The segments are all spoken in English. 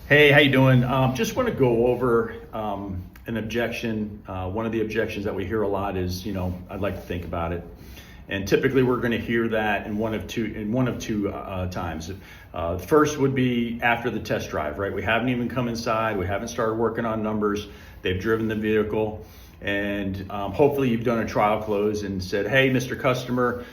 Hey, how you doing? Just want to go over an objection. One of the objections that we hear a lot is, I'd like to think about it. And typically, we're going to hear that in one of two times. First would be after the test drive, right? We haven't even come inside. We haven't started working on numbers. They've driven the vehicle, and hopefully, you've done a trial close and said, "Hey, Mr. Customer,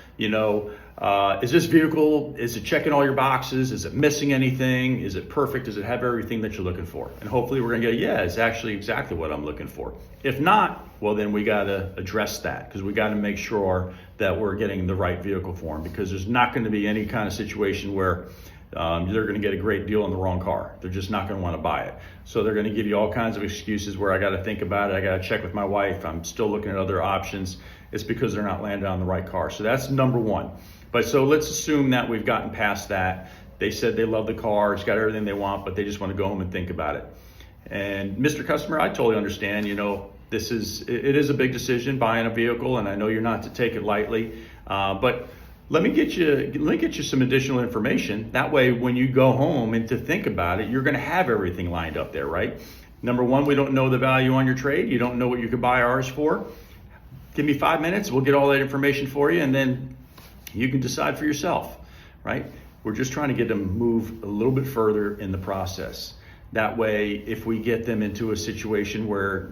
is this vehicle, is it checking all your boxes? Is it missing anything? Is it perfect? Does it have everything that you're looking for?" And hopefully we're gonna go, yeah, it's actually exactly what I'm looking for. If not, well, then we gotta address that, because we gotta make sure that we're getting the right vehicle for them, because there's not gonna be any kind of situation where they're gonna get a great deal on the wrong car. They're just not gonna wanna buy it. So they're gonna give you all kinds of excuses where I gotta think about it, I gotta check with my wife, I'm still looking at other options. It's because they're not landing on the right car. So that's number one. But so let's assume that we've gotten past that. They said they love the car, it's got everything they want, but they just want to go home and think about it. And Mr. Customer, I totally understand, it is a big decision buying a vehicle, and I know you're not to take it lightly. But let me get you some additional information. That way, when you go home and to think about it, you're going to have everything lined up there, right? Number one, we don't know the value on your trade. You don't know what you could buy ours for. Give me 5 minutes, we'll get all that information for you, and then you can decide for yourself, right? We're just trying to get them move a little bit further in the process. That way, if we get them into a situation where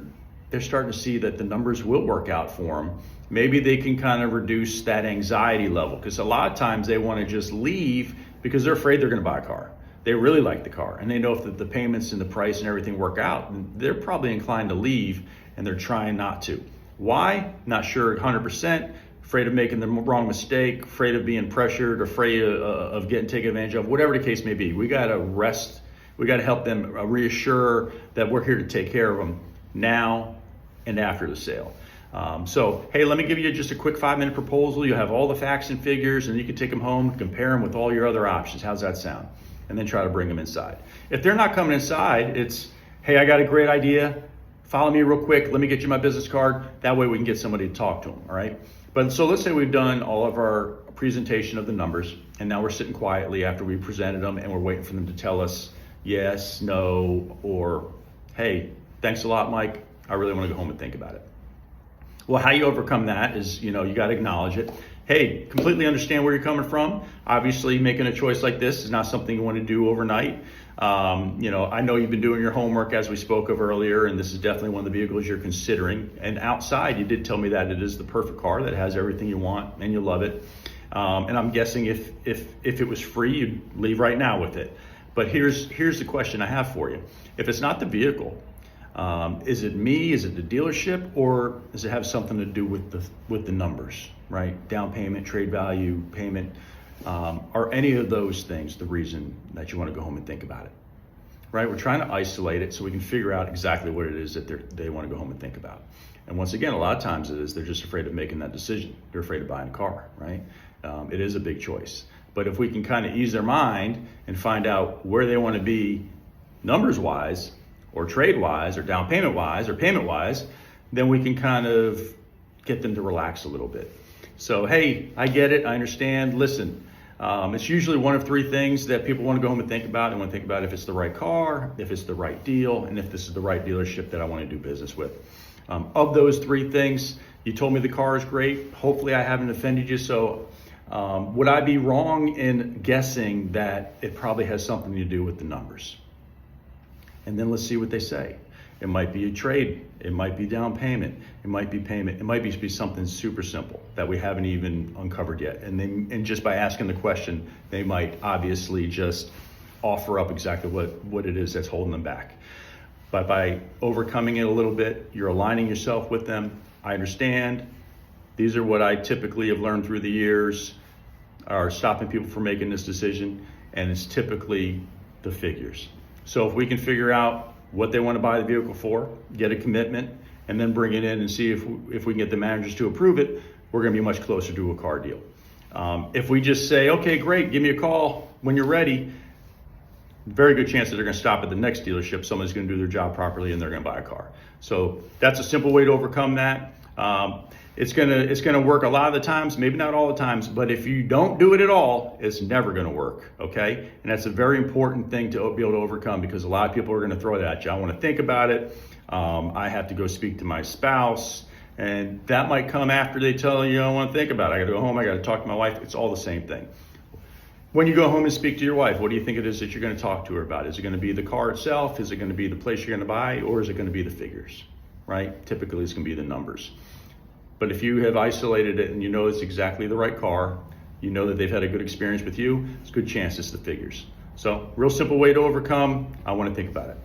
they're starting to see that the numbers will work out for them, maybe they can kind of reduce that anxiety level, because a lot of times they want to just leave because they're afraid they're going to buy a car. They really like the car, and they know if the payments and the price and everything work out, they're probably inclined to leave, and they're trying not to. Why? Not sure 100%. Afraid of making the wrong mistake, afraid of being pressured, afraid of getting taken advantage of, whatever the case may be. We got to help them reassure that we're here to take care of them now and after the sale. So, hey, let me give you just a quick 5-minute proposal. You have all the facts and figures, and you can take them home, compare them with all your other options. How's that sound? And then try to bring them inside. If they're not coming inside, it's, hey, I got a great idea. Follow me real quick. Let me get you my business card. That way we can get somebody to talk to them, all right? But so let's say we've done all of our presentation of the numbers, and now we're sitting quietly after we presented them, and we're waiting for them to tell us yes, no, or hey, thanks a lot, Mike. I really want to go home and think about it. Well, how you overcome that is, you got to acknowledge it. Hey, completely understand where you're coming from. Obviously, making a choice like this is not something you want to do overnight. I know you've been doing your homework, as we spoke of earlier, and this is definitely one of the vehicles you're considering. And outside, you did tell me that it is the perfect car that has everything you want and you love it. And I'm guessing if it was free, you'd leave right now with it. But here's the question I have for you. If it's not the vehicle, is it me? Is it the dealership? Or does it have something to do with the numbers, right? Down payment, trade value, payment. Are any of those things the reason that you want to go home and think about it, right? We're trying to isolate it so we can figure out exactly what it is that they want to go home and think about. And once again, a lot of times they're just afraid of making that decision. They're afraid of buying a car, right? It is a big choice. But if we can kind of ease their mind and find out where they want to be numbers-wise, or trade-wise, or down payment-wise, or payment-wise, then we can kind of get them to relax a little bit. So, hey, I get it, I understand, listen. It's usually one of three things that people want to go home and think about. They want to think about if it's the right car, if it's the right deal, and if this is the right dealership that I want to do business with. Of those three things, you told me the car is great. Hopefully I haven't offended you. So would I be wrong in guessing that it probably has something to do with the numbers? And then let's see what they say. It might be a trade, it might be down payment, it might be payment, it might be something super simple that we haven't even uncovered yet. And just by asking the question, they might obviously just offer up exactly what it is that's holding them back. But by overcoming it a little bit, you're aligning yourself with them. I understand. These are what I typically have learned through the years are stopping people from making this decision, and it's typically the figures. So if we can figure out what they want to buy the vehicle for, get a commitment, and then bring it in and see if we can get the managers to approve it, we're going to be much closer to a car deal. If we just say, okay, great, give me a call when you're ready, very good chance that they're going to stop at the next dealership. Someone's going to do their job properly and they're going to buy a car. So that's a simple way to overcome that. It's gonna work a lot of the times, maybe not all the times, but if you don't do it at all, it's never gonna work, okay? And that's a very important thing to be able to overcome, because a lot of people are gonna throw that at you. I wanna think about it. I have to go speak to my spouse, and that might come after they tell you I don't wanna think about it. I gotta go home, I gotta talk to my wife. It's all the same thing. When you go home and speak to your wife, what do you think it is that you're gonna talk to her about? Is it gonna be the car itself? Is it gonna be the place you're gonna buy? Or is it gonna be the figures, right? Typically it's gonna be the numbers. But if you have isolated it and you know it's exactly the right car, you know that they've had a good experience with you, it's a good chance it's the figures. So real simple way to overcome. I want to think about it.